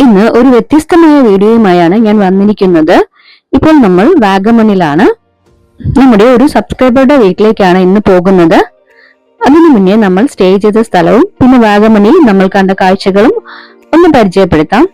ഇന്ന് ഒരു വ്യത്യസ്തമായ വീഡിയോയുമായാണ് ഞാൻ വന്നിരിക്കുന്നത്. ഇപ്പോൾ നമ്മൾ വാഗമണിലാണ്. നമ്മുടെ ഒരു സബ്സ്ക്രൈബറുടെ വീട്ടിലേക്കാണ് ഇന്ന് പോകുന്നത്. അതിനു മുന്നേ നമ്മൾ സ്റ്റേ ചെയ്ത സ്ഥലവും പിന്നെ വാഗമണിയിൽ നമ്മൾ കണ്ട കാഴ്ചകളും ഒന്ന് പരിചയപ്പെടുത്താം.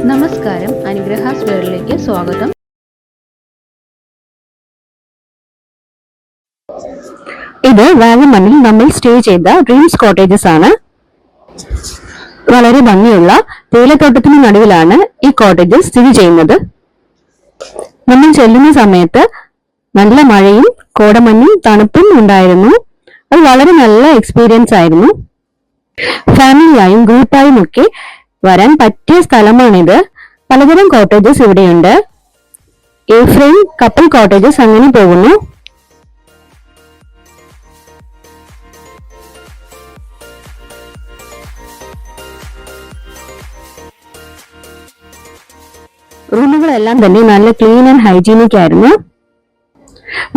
നമസ്കാരം, അനുഗ്രഹാസ് വേൾഡിലേക്ക് സ്വാഗതം. ഇത് വാഗമണിൽ നമ്മൾ സ്റ്റേ ചെയ്ത ഡ്രീംസ് കോട്ടേജസ് ആണ്. വളരെ ഭംഗിയുള്ള തേയിലത്തോട്ടത്തിന് നടുവിലാണ് ഈ കോട്ടേജസ് സ്ഥിതി ചെയ്യുന്നത്. നമ്മൾ ചെല്ലുന്ന സമയത്ത് നല്ല മഴയും കോടമഞ്ഞും തണുപ്പും ഉണ്ടായിരുന്നു. അത് വളരെ നല്ല എക്സ്പീരിയൻസ് ആയിരുന്നു. ഫാമിലിയായും ഗ്രൂപ്പായും ഒക്കെ വരാൻ പറ്റിയ സ്ഥലമാണിത്. പലതരം കോട്ടേജസ് ഇവിടെയുണ്ട്. എ ഫ്രെയിം, കപ്പിൾ കോട്ടേജസ് അങ്ങനെ പോകുന്നു. റൂമുകളെല്ലാം തന്നെ നല്ല ക്ലീൻ ആൻഡ് ഹൈജീനിക് ആയിരുന്നു.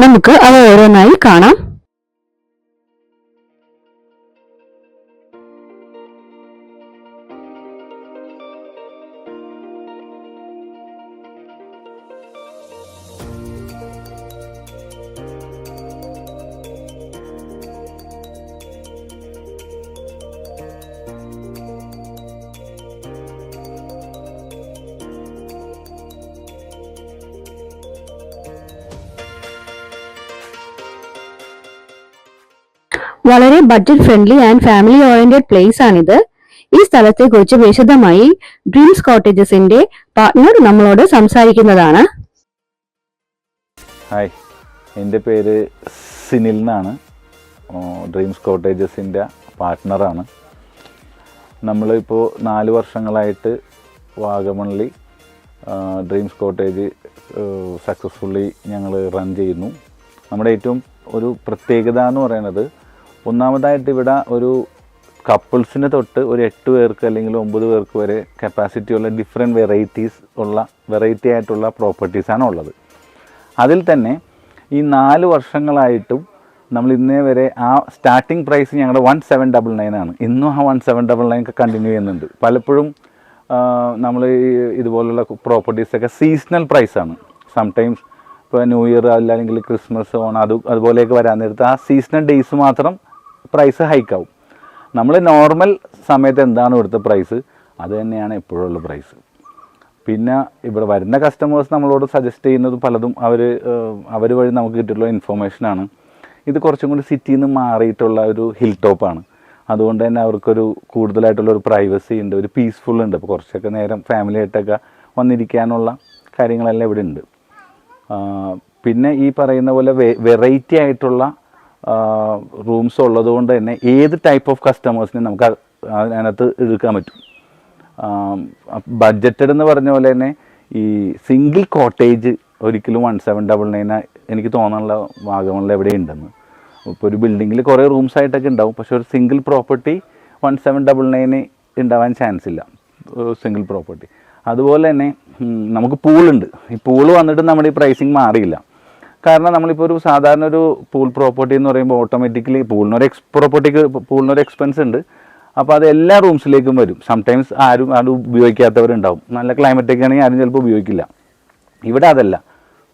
നമുക്ക് അവ ഓരോന്നായി കാണാം. വളരെ budget friendly and family oriented place ആണിത്. ഈ സ്ഥലത്തെ കുറിച്ച് വിശദമായി ഡ്രീംസ് കോട്ടേജസിന്റെ പാർട്ട്ണർ നമ്മളോട് സംസാരിക്കുന്നതാണ്. ഹായ്, എൻ്റെ പേര് സിനിൽ എന്നാണ്. ഡ്രീംസ് കോട്ടേജസിൻ്റെ പാർട്ട്ണറാണ്. നമ്മളിപ്പോൾ 4 വർഷങ്ങളായിട്ട് വാഗമണിൽ ഡ്രീംസ് കോട്ടേജ് സക്സസ്ഫുള്ളി ഞങ്ങൾ റൺ ചെയ്യുന്നു. നമ്മുടെ ഏറ്റവും ഒരു പ്രത്യേകത എന്ന് പറയുന്നത്, ഒന്നാമതായിട്ട് ഇവിടെ ഒരു കപ്പിൾസിന് തൊട്ട് ഒരു 8 പേർക്ക് അല്ലെങ്കിൽ 9 പേർക്ക് വരെ കപ്പാസിറ്റി ഉള്ള ഡിഫറെൻറ്റ് വെറൈറ്റി ആയിട്ടുള്ള പ്രോപ്പർട്ടീസാണ് ഉള്ളത്. അതിൽ തന്നെ ഈ 4 വർഷങ്ങളായിട്ടും നമ്മൾ ഇന്നേ വരെ ആ സ്റ്റാർട്ടിംഗ് പ്രൈസ് ഞങ്ങളുടെ 1799 ആണ്. ഇന്നും ആ 1799 കണ്ടിന്യൂ ചെയ്യുന്നുണ്ട്. പലപ്പോഴും നമ്മൾ ഇതുപോലുള്ള പ്രോപ്പർട്ടീസൊക്കെ സീസണൽ പ്രൈസാണ്. സംടൈംസ് ഇപ്പോൾ ന്യൂ ഇയർ അല്ലെങ്കിൽ ക്രിസ്മസ്, ഓണം അതുപോലെയൊക്കെ വരാൻ നേരത്ത് ആ സീസണൽ ഡേയ്സ് മാത്രം പ്രൈസ് ഹൈക്കാവും. നമ്മൾ നോർമൽ സമയത്ത് എന്താണ് ഇവിടുത്തെ പ്രൈസ്, അത് തന്നെയാണ് എപ്പോഴുള്ള പ്രൈസ്. പിന്നെ ഇവിടെ വരുന്ന കസ്റ്റമേഴ്സ് നമ്മളോട് സജസ്റ്റ് ചെയ്യുന്നത് പലതും അവർ വഴി നമുക്ക് കിട്ടിയിട്ടുള്ള ഇൻഫോർമേഷനാണ്. ഇത് കുറച്ചും കൂടി സിറ്റിയിൽ നിന്ന് മാറിയിട്ടുള്ള ഒരു ഹിൽ ടോപ്പാണ്. അതുകൊണ്ട് തന്നെ അവർക്കൊരു കൂടുതലായിട്ടുള്ളൊരു പ്രൈവസി ഉണ്ട്, ഒരു പീസ്ഫുൾ ഉണ്ട്. അപ്പോൾ കുറച്ചൊക്കെ നേരം ഫാമിലി ആയിട്ടൊക്കെ വന്നിരിക്കാനുള്ള കാര്യങ്ങളെല്ലാം ഇവിടെ ഉണ്ട്. പിന്നെ ഈ പറയുന്ന പോലെ വെറൈറ്റി ആയിട്ടുള്ള റൂംസ് ഉള്ളത് കൊണ്ട് തന്നെ ഏത് ടൈപ്പ് ഓഫ് കസ്റ്റമേഴ്സിനെ നമുക്ക് അതിനകത്ത് എടുക്കാൻ പറ്റും. ബഡ്ജറ്റഡ് എന്ന് പറഞ്ഞ പോലെ തന്നെ ഈ സിംഗിൾ കോട്ടേജ് ഒരിക്കലും 1799 എനിക്ക് തോന്നാനുള്ള വാഗമണിൽ എവിടെ ഉണ്ടെന്ന്. ഇപ്പോൾ ഒരു ബിൽഡിങ്ങിൽ കുറേ റൂംസ് ആയിട്ടൊക്കെ ഉണ്ടാവും, പക്ഷെ ഒരു സിംഗിൾ പ്രോപ്പർട്ടി 1799 ഉണ്ടാവാൻ ചാൻസ് ഇല്ല, സിംഗിൾ പ്രോപ്പർട്ടി. അതുപോലെ തന്നെ നമുക്ക് പൂളുണ്ട്. ഈ പൂള് വന്നിട്ട് നമ്മുടെ ഈ പ്രൈസിങ് മാറിയില്ല. കാരണം നമ്മളിപ്പോൾ ഒരു സാധാരണ ഒരു പൂൾ പ്രോപ്പർട്ടി എന്ന് പറയുമ്പോൾ ഓട്ടോമാറ്റിക്കലി പൂളിനൊരു എക്സ്പെൻസ് ഉണ്ട്. അപ്പോൾ അത് എല്ലാ റൂംസിലേക്കും വരും. സംടൈംസ് ആരും ഉപയോഗിക്കാത്തവരുണ്ടാവും. നല്ല ക്ലൈമറ്റൊക്കെ ആണെങ്കിൽ ആരും ചിലപ്പോൾ ഉപയോഗിക്കില്ല. ഇവിടെ അതല്ല.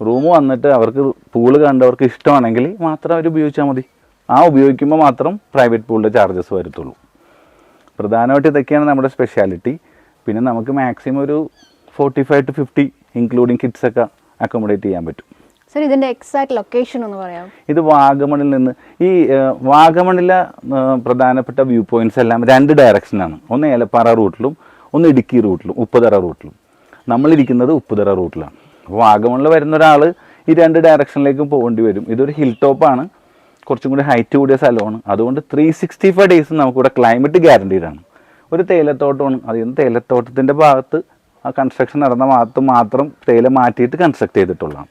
റൂം വന്നിട്ട് അവർക്ക് പൂള് കണ്ടവർക്ക് ഇഷ്ടമാണെങ്കിൽ മാത്രം അവർ ഉപയോഗിച്ചാൽ മതി. ആ ഉപയോഗിക്കുമ്പോൾ മാത്രം പ്രൈവറ്റ് പൂളിൻ്റെ ചാർജസ് വരത്തുള്ളൂ. പ്രധാനമായിട്ട് ഇതൊക്കെയാണ് നമ്മുടെ സ്പെഷ്യാലിറ്റി. പിന്നെ നമുക്ക് മാക്സിമം ഒരു 45 to 50 ഇൻക്ലൂഡിങ് കിഡ്സൊക്കെ അക്കോമഡേറ്റ് ചെയ്യാൻ പറ്റും. സർ, ഇതിന്റെ എക്സാക്ട് ലൊക്കേഷൻ ഒന്ന് പറയാമോ? ഇത് വാഗമണിൽ നിന്ന് വാഗമണിലെ പ്രധാനപ്പെട്ട വ്യൂ പോയിന്റ്സ് എല്ലാം 2 ഡയറക്ഷനാണ്. ഒന്ന് ഏലപ്പാറ റൂട്ടിലും ഒന്ന് ഇടുക്കി റൂട്ടിലും ഉപ്പുതറ റൂട്ടിലും. നമ്മളിരിക്കുന്നത് ഉപ്പുതറ റൂട്ടിലാണ്. വാഗമണിൽ വരുന്ന ഒരാൾ ഈ 2 ഡയറക്ഷനിലേക്കും പോകേണ്ടി വരും. ഇതൊരു ഹിൽ ടോപ്പാണ്. കുറച്ചും കൂടി ഹൈറ്റ് കൂടിയ സ്ഥലമാണ്. അതുകൊണ്ട് 365 ഡേയ്സ് നമുക്കിവിടെ ക്ലൈമറ്റ് ഗ്യാരണ്ടീഡ് ആണ്. ഒരു തേയിലത്തോട്ടമാണ്. അതിന് തേയിലത്തോട്ടത്തിൻ്റെ ഭാഗത്ത് ആ കൺസ്ട്രക്ഷൻ നടന്ന ഭാഗത്ത് മാത്രം തേയില മാറ്റിയിട്ട് കൺസ്ട്രക്ട് ചെയ്തിട്ടുള്ളതാണ്.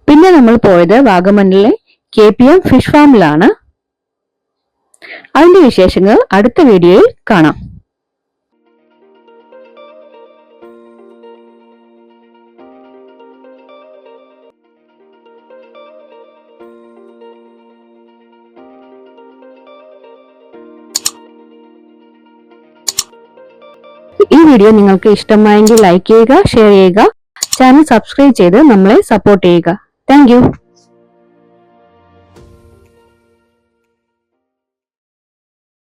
പിന്നെ നമ്മൾ പോയത് വാഗമണ്ണിലെ KPM ഫിഷ് ഫാമിലാണ്. അതിന്റെ വിശേഷങ്ങൾ അടുത്ത വീഡിയോയിൽ കാണാം. ഈ വീഡിയോ നിങ്ങൾക്ക് ഇഷ്ടമായെങ്കിൽ ലൈക്ക് ചെയ്യുക, ഷെയർ ചെയ്യുക, ചാനൽ സബ്സ്ക്രൈബ് ചെയ്ത് നമ്മളെ സപ്പോർട്ട് ചെയ്യുക. Thank you.